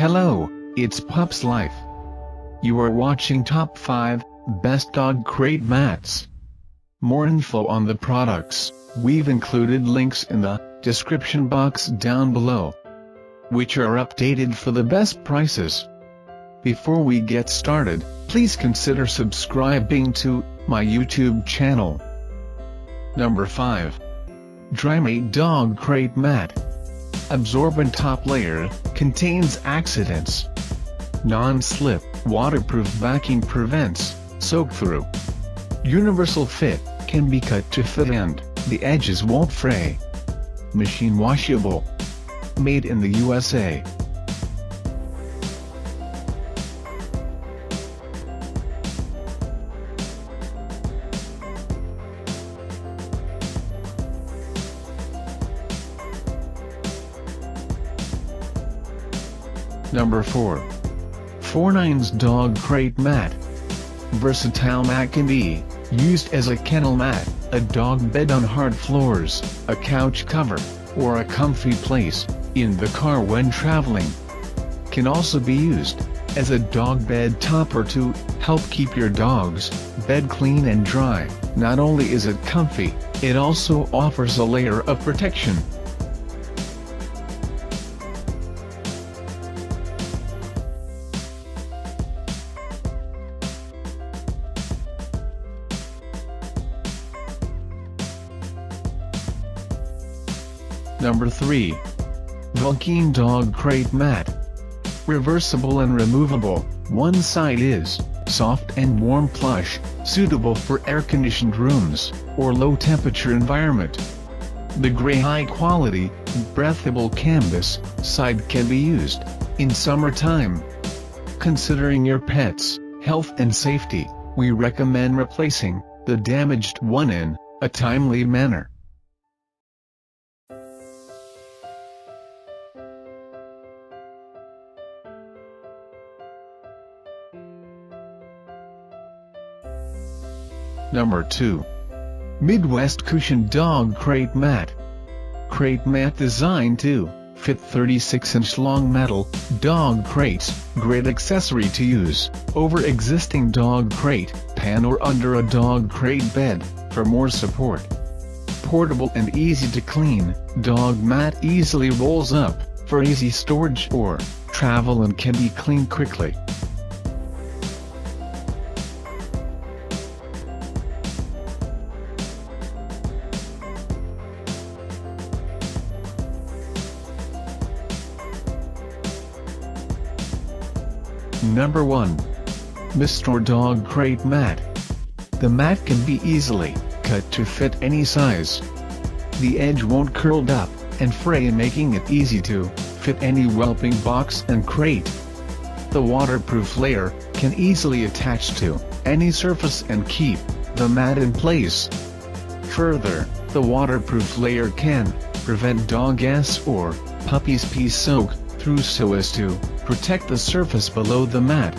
Hello, it's Pup's Life. You are watching Top 5 Best Dog Crate Mats. More info on the products, we've included links in the description box down below, which are updated for the best prices. Before we get started, please consider subscribing to my YouTube channel. Number 5. Drymate Dog Crate Mat. Absorbent top layer, contains accidents. Non-slip, waterproof backing prevents soak-through. Universal fit, can be cut to fit and the edges won't fray. Machine washable. Made in the USA. Number 4. 4-9's Dog Crate Mat. Versatile mat can be used as a kennel mat, a dog bed on hard floors, a couch cover, or a comfy place in the car when traveling. Can also be used as a dog bed topper to help keep your dog's bed clean and dry. Not only is it comfy, it also offers a layer of protection. Number 3. VANKEAN Dog Crate Mat. Reversible and removable, one side is soft and warm plush, suitable for air-conditioned rooms or low-temperature environment. The gray high-quality, breathable canvas side can be used in summertime. Considering your pet's health and safety, we recommend replacing the damaged one in a timely manner. Number 2. Midwest Cushion Dog Crate Mat. Crate mat designed to fit 36-inch long metal dog crates. Great accessory to use over existing dog crate pan or under a dog crate bed for more support. Portable and easy to clean, dog mat easily rolls up for easy storage or travel and can be cleaned quickly. Number 1. Missstore Dog Crate Mat. The mat can be easily cut to fit any size. The edge won't curl up and fray, making it easy to fit any whelping box and crate. The waterproof layer can easily attach to any surface and keep the mat in place. Further, the waterproof layer can prevent dog gas or puppy's pee soak through so as to protect the surface below the mat.